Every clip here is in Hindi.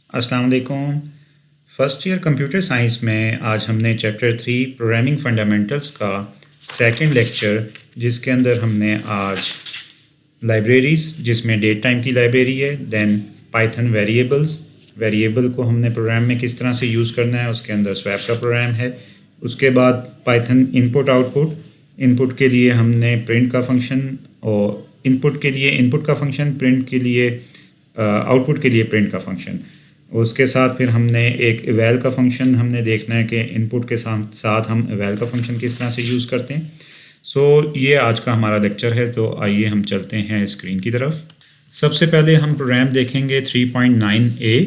अस्सलाम वालेकुम। फ़र्स्ट ईयर कंप्यूटर साइंस में आज हमने चैप्टर 3 प्रोग्रामिंग फंडामेंटल्स का सेकंड लेक्चर, जिसके अंदर हमने आज लाइब्रेरीज़, जिसमें डेट टाइम की लाइब्रेरी है, देन पाइथन वेरिएबल्स, वेरिएबल को हमने प्रोग्राम में किस तरह से यूज़ करना है, उसके अंदर स्वैप का प्रोग्राम है। उसके बाद पाइथन इनपुट आउटपुट, इनपुट के लिए हमने प्रिंट का फंक्शन, और इनपुट के लिए इनपुट का फंक्शन, प्रिंट के लिए आउटपुट के लिए प्रिंट का फंक्शन। उसके साथ फिर हमने एक इवैल का फंक्शन हमने देखना है कि इनपुट के साथ साथ हम इवैल का फंक्शन किस तरह से यूज़ करते हैं। सो ये आज का हमारा लेक्चर है, तो आइए हम चलते हैं स्क्रीन की तरफ। सबसे पहले हम प्रोग्राम देखेंगे 3.9a।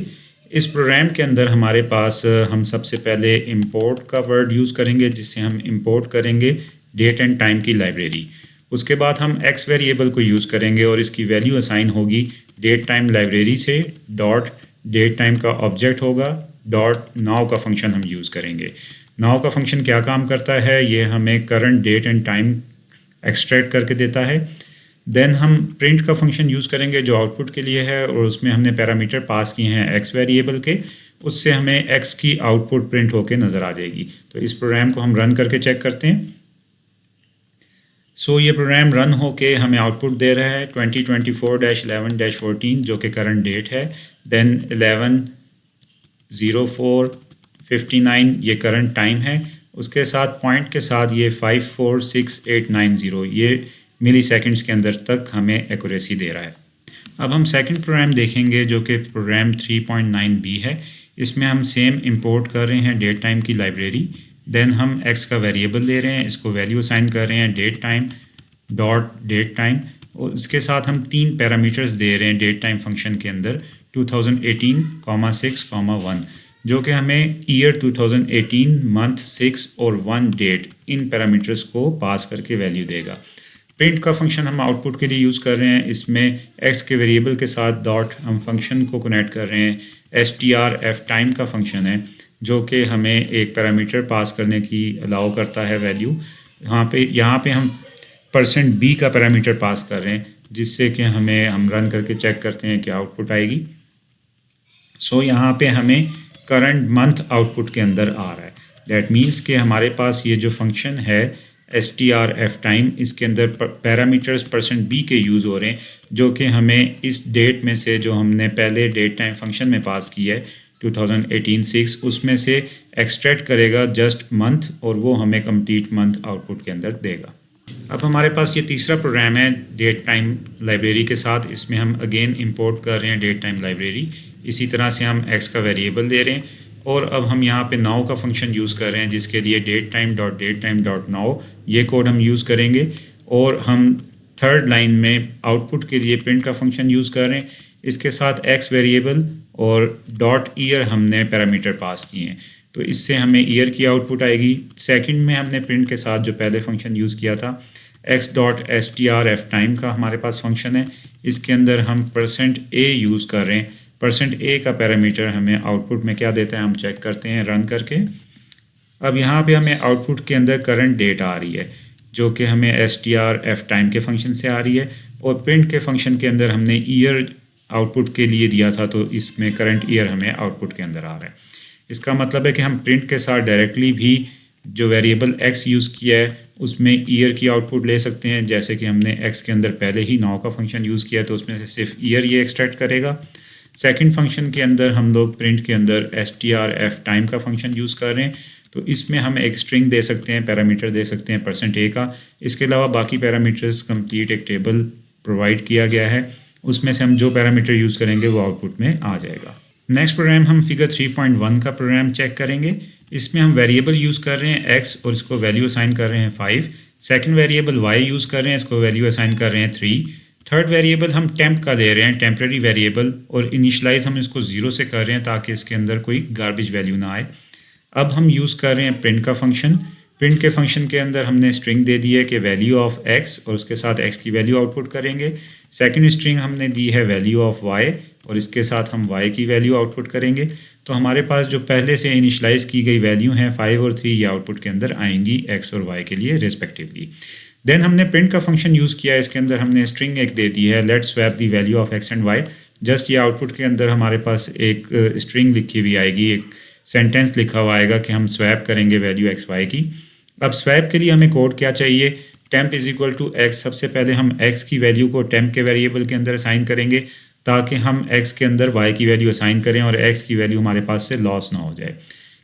इस प्रोग्राम के अंदर हमारे पास हम सबसे पहले इंपोर्ट का वर्ड यूज़ करेंगे, जिससे हम इंपोर्ट करेंगे डेट एंड टाइम की लाइब्रेरी। उसके बाद हम एक्स वेरिएबल को यूज़ करेंगे और इसकी वैल्यू असाइन होगी डेट टाइम लाइब्रेरी से। डॉट डेट टाइम का ऑब्जेक्ट होगा, डॉट नाउ का फंक्शन हम यूज़ करेंगे। नाउ का फंक्शन क्या काम करता है, ये हमें current date and time extract करके देता है। देन हम प्रिंट का फंक्शन यूज़ करेंगे जो आउटपुट के लिए है, और उसमें हमने पैरामीटर पास किए हैं एक्स वेरिएबल के। उससे हमें एक्स की आउटपुट प्रिंट होके नज़र आ जाएगी। तो इस प्रोग्राम को हम रन करके चेक करते हैं। सो ये प्रोग्राम रन होके हमें आउटपुट दे रहा है 2024-11-14, जो कि करंट डेट है। देन 11:04:59 ये करंट टाइम है। उसके साथ पॉइंट के साथ ये 546890 ये मिली सेकेंड्स के अंदर तक हमें एक्यूरेसी दे रहा है। अब हम सेकंड प्रोग्राम देखेंगे, जो कि प्रोग्राम 3.9b है। इसमें हम सेम इंपोर्ट कर रहे हैं डेट टाइम की लाइब्रेरी। देन हम एक्स का वेरिएबल ले रहे हैं, इसको वैल्यू असाइन कर रहे हैं date time dot date time, और इसके साथ हम 3 पैरामीटर्स दे रहे हैं डेट टाइम फंक्शन के अंदर 2018, 6, 1, जो कि हमें ईयर 2018, मंथ 6 और 1 डेट, इन पैरामीटर्स को पास करके वैल्यू देगा। प्रिंट का फंक्शन हम आउटपुट के लिए यूज़ कर रहे हैं। इसमें एक्स के वेरिएबल के साथ डॉट हम फंक्शन को कनेक्ट कर रहे हैं। strf टाइम का फंक्शन है, जो कि हमें एक पैरामीटर पास करने की अलाउ करता है वैल्यू। यहाँ पे हम %b का पैरामीटर पास कर रहे हैं, जिससे कि हम रन करके चेक करते हैं कि आउटपुट आएगी। सो यहाँ पे हमें करंट मंथ आउटपुट के अंदर आ रहा है। दैट मीन्स कि हमारे पास ये जो फंक्शन है strf टाइम, इसके अंदर पैरामीटर्स %b के यूज़ हो रहे हैं, जो कि हमें इस डेट में से, जो हमने पहले डेट टाइम फंक्शन में पास किया है 2018-6, उसमें से एक्सट्रैक्ट करेगा जस्ट मंथ, और वो हमें कंप्लीट मंथ आउटपुट के अंदर देगा। अब हमारे पास ये तीसरा प्रोग्राम है डेट टाइम लाइब्रेरी के साथ। इसमें हम अगेन इंपोर्ट कर रहे हैं डेट टाइम लाइब्रेरी। इसी तरह से हम एक्स का वेरिएबल दे रहे हैं, और अब हम यहाँ पे नाउ का फंक्शन यूज़ कर रहे हैं, जिसके लिए डेट टाइम डॉट नाउ ये कोड हम यूज़ करेंगे। और हम थर्ड लाइन में आउटपुट के लिए प्रिंट का फंक्शन यूज़ कर रहे हैं। इसके साथ एक्स वेरिएबल और डॉट ईयर हमने पैरामीटर पास किए हैं, तो इससे हमें ईयर की आउटपुट आएगी। सेकंड में हमने प्रिंट के साथ जो पहले फंक्शन यूज़ किया था x.strf टाइम का हमारे पास फंक्शन है। इसके अंदर हम %a यूज़ कर रहे हैं। %a का पैरामीटर हमें आउटपुट में क्या देता है, हम चेक करते हैं रन करके। अब यहाँ पे हमें आउटपुट के अंदर करंट डेट आ रही है, जो कि हमें strf टाइम के फंक्शन से आ रही है, और प्रिंट के फंक्शन के अंदर हमने ईयर आउटपुट के लिए दिया था, तो इसमें करंट ईयर हमें आउटपुट के अंदर आ रहा है। इसका मतलब है कि हम प्रिंट के साथ डायरेक्टली भी जो वेरिएबल x यूज़ किया है उसमें ईयर की आउटपुट ले सकते हैं, जैसे कि हमने x के अंदर पहले ही नाउ का फंक्शन यूज़ किया, तो उसमें से सिर्फ ईयर ये एक्सट्रैक्ट करेगा। सेकंड फंक्शन के अंदर हम लोग प्रिंट के अंदर strf टाइम का फंक्शन यूज़ कर रहे हैं, तो इसमें हम एक स्ट्रिंग दे सकते हैं, पैरामीटर दे सकते हैं %a का। इसके अलावा बाकी पैरामीटर्स कंप्लीट एक टेबल प्रोवाइड किया गया है, उसमें से हम जो पैरामीटर यूज़ करेंगे वो आउटपुट में आ जाएगा। नेक्स्ट प्रोग्राम हम फिगर 3.1 का प्रोग्राम चेक करेंगे। इसमें हम वेरिएबल यूज़ कर रहे हैं x, और इसको वैल्यू असाइन कर रहे हैं 5। सेकंड वेरिएबल y यूज़ कर रहे हैं, इसको वैल्यू असाइन कर रहे हैं 3। थर्ड वेरिएबल हम टेम्प का ले रहे हैं, टेम्प्रेरी वेरिएबल, और इनिशलाइज हम इसको 0 से कर रहे हैं ताकि इसके अंदर कोई गार्बेज वैल्यू ना आए। अब हम यूज़ कर रहे हैं प्रिंट का फंक्शन। प्रिंट के फंक्शन के अंदर हमने स्ट्रिंग दे दी है कि वैल्यू ऑफ x, और उसके साथ x की वैल्यू आउटपुट करेंगे। सेकंड स्ट्रिंग हमने दी है वैल्यू ऑफ y, और इसके साथ हम y की वैल्यू आउटपुट करेंगे। तो हमारे पास जो पहले से इनिशलाइज की गई वैल्यू हैं 5 और 3, ये आउटपुट के अंदर आएंगी x और y के लिए रिस्पेक्टिवली। देन हमने प्रिंट का फंक्शन यूज़ किया, इसके अंदर हमने स्ट्रिंग एक दे दी है let's swap the value of x and y, just ये आउटपुट के अंदर हमारे पास एक स्ट्रिंग लिखी हुई आएगी, एक सेंटेंस लिखा हुआ आएगा कि हम स्वैप करेंगे वैल्यू एक्स वाई की। अब स्वैप के लिए हमें कोड क्या चाहिए, temp is equal to x. सबसे पहले हम एक्स की वैल्यू को टेम्प के वेरिएबल के अंदर असाइन करेंगे ताकि हम एक्स के अंदर वाई की वैल्यू असाइन करें और एक्स की वैल्यू हमारे पास से लॉस ना हो जाए,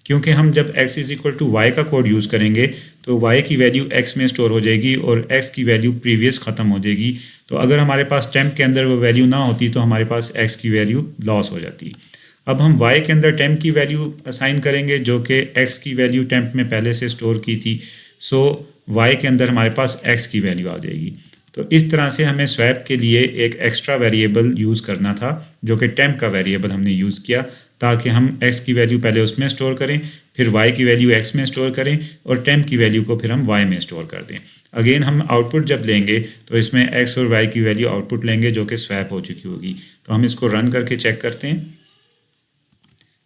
क्योंकि हम जब x is equal to y का कोड यूज़ करेंगे तो y की वैल्यू x में स्टोर हो जाएगी और x की वैल्यू प्रीवियस ख़त्म हो जाएगी। तो अगर हमारे पास टेम्प के अंदर वो वैल्यू ना होती तो हमारे पास x की वैल्यू लॉस हो जाती। अब हम y के अंदर टेम्प की वैल्यू असाइन करेंगे जो कि x की वैल्यू टेम्प में पहले से स्टोर की थी, सो y के अंदर हमारे पास x की वैल्यू आ जाएगी। तो इस तरह से हमें स्वैप के लिए एक एक्स्ट्रा वेरिएबल यूज़ करना था जो कि टेम्प का वेरिएबल हमने यूज़ किया ताकि हम x की वैल्यू पहले उसमें स्टोर करें, फिर y की वैल्यू x में स्टोर करें और टेम्प की वैल्यू को फिर हम y में स्टोर कर दें। अगेन हम आउटपुट जब लेंगे तो इसमें x और y की वैल्यू आउटपुट लेंगे जो कि स्वैप हो चुकी होगी। तो हम इसको रन करके चेक करते हैं।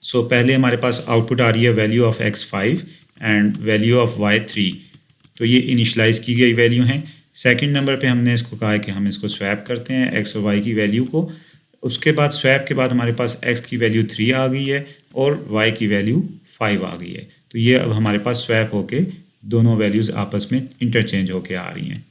सो पहले हमारे पास आउटपुट आ रही है value of x5 and value of y3, तो ये इनिशलाइज की गई वैल्यू हैं। सेकंड नंबर पे हमने इसको कहा है कि हम इसको स्वैप करते हैं x और y की वैल्यू को। उसके बाद स्वैप के बाद हमारे पास x की वैल्यू 3 आ गई है और y की वैल्यू 5 आ गई है। तो ये अब हमारे पास स्वैप होके दोनों वैल्यूज़ आपस में इंटरचेंज होके आ रही हैं।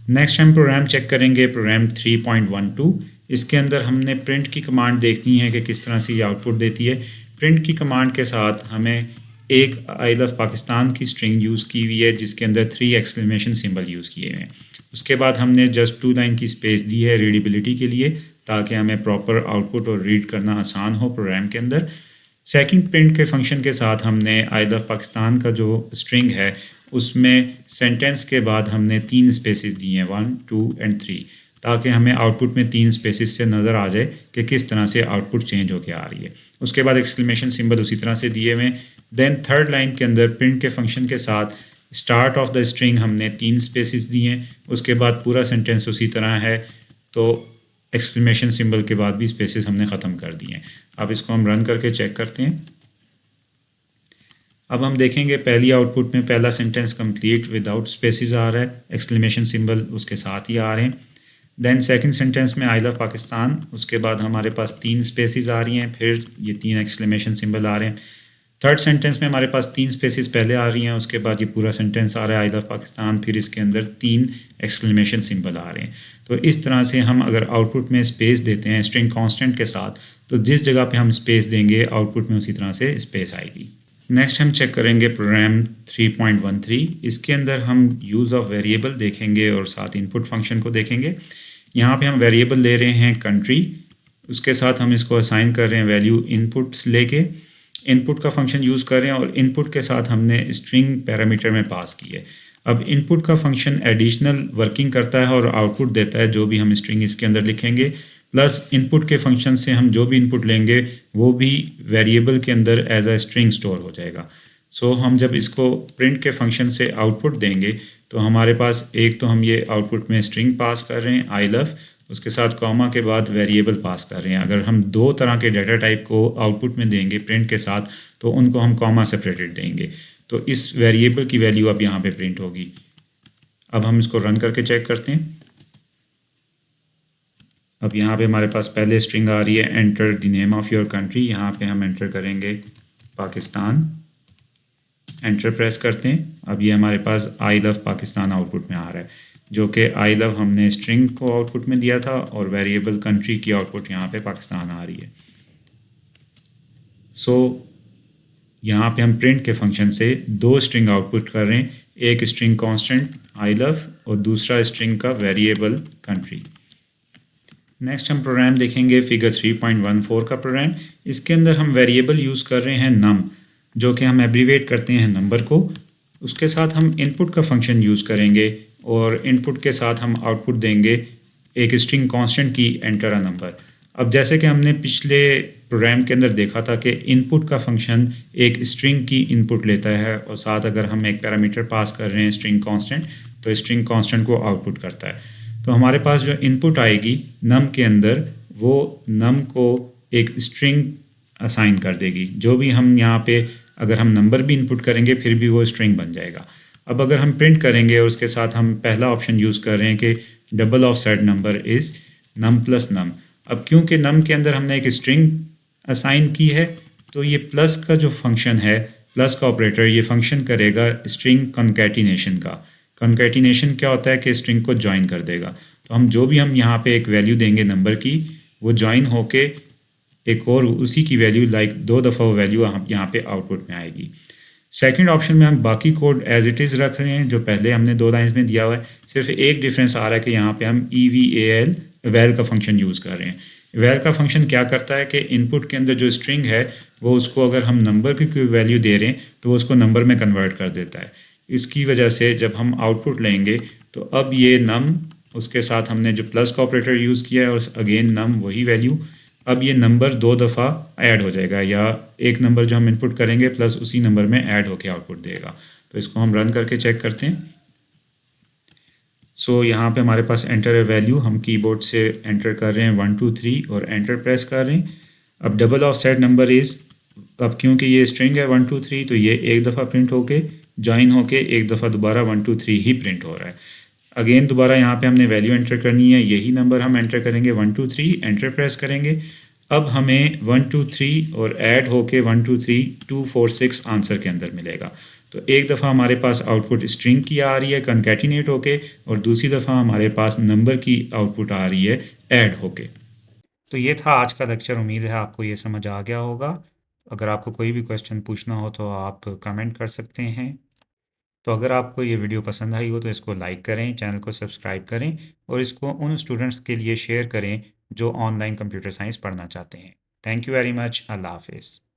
नेक्स्ट हम प्रोग्राम चेक करेंगे, प्रोग्राम 3.12। इसके अंदर हमने प्रिंट की कमांड देखनी है कि किस तरह से ये आउटपुट देती है। प्रिंट की कमांड के साथ हमें एक आई लव पाकिस्तान की स्ट्रिंग यूज़ की हुई है जिसके अंदर 3 एक्सक्लेमेशन सिंबल यूज़ किए हैं। उसके बाद हमने जस्ट 2 लाइन की स्पेस दी है रीडेबिलिटी के लिए ताकि हमें प्रॉपर आउटपुट और रीड करना आसान हो प्रोग्राम के अंदर। सेकंड प्रिंट के फंक्शन के साथ हमने आई लव पाकिस्तान का जो स्ट्रिंग है उसमें सेंटेंस के बाद हमने 3 स्पेसेस दी हैं, 1, 2 एंड 3, ताकि हमें आउटपुट में 3 स्पेसेस से नज़र आ जाए कि किस तरह से आउटपुट चेंज होकर आ रही है। उसके बाद एक्सक्लेमेशन सिंबल उसी तरह से दिए हुए। देन थर्ड लाइन के अंदर प्रिंट के फंक्शन के साथ स्टार्ट ऑफ द स्ट्रिंग हमने 3 स्पेसेस दिए हैं। उसके बाद पूरा सेंटेंस उसी तरह है, तो एक्सक्लेमेशन सिंबल के बाद भी स्पेसेस हमने ख़त्म कर दिए हैं। अब इसको हम रन करके चेक करते हैं। अब हम देखेंगे पहली आउटपुट में पहला सेंटेंस कंप्लीट विदाउट स्पेसेस आ रहा है, एक्सक्लेमेशन सिंबल उसके साथ ही आ रहे हैं। देन सेकंड सेंटेंस में आई लव पाकिस्तान, उसके बाद हमारे पास 3 स्पेसेस आ रही हैं, फिर ये 3 एक्सक्लेमेशन सिंबल आ रहे हैं। थर्ड सेंटेंस में हमारे पास 3 स्पेसेस पहले आ रही हैं, उसके बाद ये पूरा सेंटेंस आ रहा है आई लव पाकिस्तान, फिर इसके अंदर 3 एक्सक्लेमेशन सिंबल आ रहे हैं। तो इस तरह से हम अगर आउटपुट में स्पेस देते हैं स्ट्रिंग कांस्टेंट के साथ, तो जिस जगह पे हम स्पेस देंगे आउटपुट में उसी तरह से स्पेस आएगी। नेक्स्ट हम चेक करेंगे प्रोग्राम 3.13। इसके अंदर हम यूज़ ऑफ वेरिएबल देखेंगे और साथ इनपुट फंक्शन को देखेंगे। यहाँ पे हम वेरिएबल ले रहे हैं कंट्री, उसके साथ हम इसको असाइन कर रहे हैं वैल्यू इनपुट्स लेके, इनपुट का फंक्शन यूज़ कर रहे हैं और इनपुट के साथ हमने स्ट्रिंग पैरामीटर में पास की है। अब इनपुट का फंक्शन एडिशनल वर्किंग करता है और आउटपुट देता है जो भी हम स्ट्रिंग इसके अंदर लिखेंगे, प्लस इनपुट के फंक्शन से हम जो भी इनपुट लेंगे वो भी वेरिएबल के अंदर एज अ स्ट्रिंग स्टोर हो जाएगा। सो हम जब इसको प्रिंट के फंक्शन से आउटपुट देंगे तो हमारे पास एक तो हम ये आउटपुट में स्ट्रिंग पास कर रहे हैं आई लव, उसके साथ कॉमा के बाद वेरिएबल पास कर रहे हैं। अगर हम 2 तरह के डाटा टाइप को आउटपुट में देंगे प्रिंट के साथ तो उनको हम कॉमा सेपरेटेड देंगे, तो इस वेरिएबल की वैल्यू अब यहाँ पे प्रिंट होगी। अब हम इसको रन करके चेक करते हैं। अब यहाँ पे हमारे पास पहले स्ट्रिंग आ रही है enter the name of your country, यहाँ पे हम एंटर करेंगे पाकिस्तान, एंटर प्रेस करते हैं। अब ये हमारे पास आई लव पाकिस्तान आउटपुट में आ रहा है, जो कि आई लव हमने स्ट्रिंग को आउटपुट में दिया था और वेरिएबल कंट्री की आउटपुट यहाँ पे पाकिस्तान आ रही है। सो यहाँ पे हम प्रिंट के फंक्शन से 2 स्ट्रिंग आउटपुट कर रहे हैं, एक स्ट्रिंग कांस्टेंट आई लव और दूसरा स्ट्रिंग का वेरिएबल कंट्री। नेक्स्ट हम प्रोग्राम देखेंगे फिगर 3.14 का प्रोग्राम। इसके अंदर हम वेरिएबल यूज़ कर रहे हैं नम, जो कि हम एब्रीवेट करते हैं नंबर को। उसके साथ हम इनपुट का फंक्शन यूज़ करेंगे और इनपुट के साथ हम आउटपुट देंगे एक स्ट्रिंग कांस्टेंट की एंटर अ नंबर। अब जैसे कि हमने पिछले प्रोग्राम के अंदर देखा था कि इनपुट का फंक्शन एक स्ट्रिंग की इनपुट लेता है और साथ अगर हम एक पैरामीटर पास कर रहे हैं स्ट्रिंग कांस्टेंट तो स्ट्रिंग कांस्टेंट को आउटपुट करता है। तो हमारे पास जो इनपुट आएगी नम के अंदर वो नम को एक स्ट्रिंग असाइन कर देगी। जो भी हम यहाँ पे अगर हम नंबर भी इनपुट करेंगे फिर भी वो स्ट्रिंग बन जाएगा। अब अगर हम प्रिंट करेंगे और उसके साथ हम पहला ऑप्शन यूज़ कर रहे हैं कि double of set number is num plus num. अब क्योंकि नम के अंदर हमने एक स्ट्रिंग असाइन की है, तो ये प्लस का जो फंक्शन है, प्लस का ऑपरेटर, ये फंक्शन करेगा स्ट्रिंग कॉन्कैटिनेशन का। कॉन्कैटिनेशन क्या होता है कि स्ट्रिंग को ज्वाइन कर देगा। तो हम यहाँ पे एक वैल्यू देंगे नंबर की, वो ज्वाइन होके एक और उसी की वैल्यू लाइक 2 दफ़ा वो वैल्यू यहाँ पे आउटपुट में आएगी। सेकंड ऑप्शन में हम बाकी कोड एज इट इज़ रख रहे हैं जो पहले हमने 2 लाइंस में दिया हुआ है। सिर्फ एक डिफरेंस आ रहा है कि यहाँ पे हम EVAL वैल का फंक्शन यूज़ कर रहे हैं। वैल का फंक्शन क्या करता है कि इनपुट के अंदर जो स्ट्रिंग है वो उसको अगर हम नंबर की कोई वैल्यू दे रहे हैं तो वो उसको नंबर में कन्वर्ट कर देता है। इसकी वजह से जब हम आउटपुट लेंगे तो अब ये नम, उसके साथ हमने जो प्लस का ऑपरेटर यूज़ किया है और अगेन नम वही वैल्यू, अब ये नंबर 2 दफ़ा ऐड हो जाएगा, या एक नंबर जो हम इनपुट करेंगे प्लस उसी नंबर में ऐड होके आउटपुट देगा। तो इसको हम रन करके चेक करते हैं। सो यहाँ पे हमारे पास एंटर ए वैल्यू, हम कीबोर्ड से एंटर कर रहे हैं 1 2 3 और एंटर प्रेस कर रहे हैं। अब डबल ऑफसेट नंबर इज़, अब क्योंकि ये स्ट्रिंग है 1 2 3 तो ये एक दफ़ा प्रिंट होके ज्वाइन होके एक दफ़ा दोबारा 1 2 3 ही प्रिंट हो रहा है। अगेन दोबारा यहाँ पे हमने वैल्यू एंटर करनी है, यही नंबर हम एंटर करेंगे 1 2 3, एंटर प्रेस करेंगे। अब हमें 1 2 3 और ऐड होके 1 2 3 2 4 6 आंसर के अंदर मिलेगा। तो एक दफ़ा हमारे पास आउटपुट स्ट्रिंग की आ रही है कॉन्कैटिनेट होके, और दूसरी दफ़ा हमारे पास नंबर की आउटपुट आ रही है ऐड होके। तो ये था आज का लेक्चर, उम्मीद है आपको ये समझ आ गया होगा। अगर आपको कोई भी क्वेश्चन पूछना हो तो आप कमेंट कर सकते हैं। तो अगर आपको ये वीडियो पसंद आई हो तो इसको लाइक करें, चैनल को सब्सक्राइब करें और इसको उन स्टूडेंट्स के लिए शेयर करें जो ऑनलाइन कंप्यूटर साइंस पढ़ना चाहते हैं। Thank you very much. अल्लाह हाफिज़।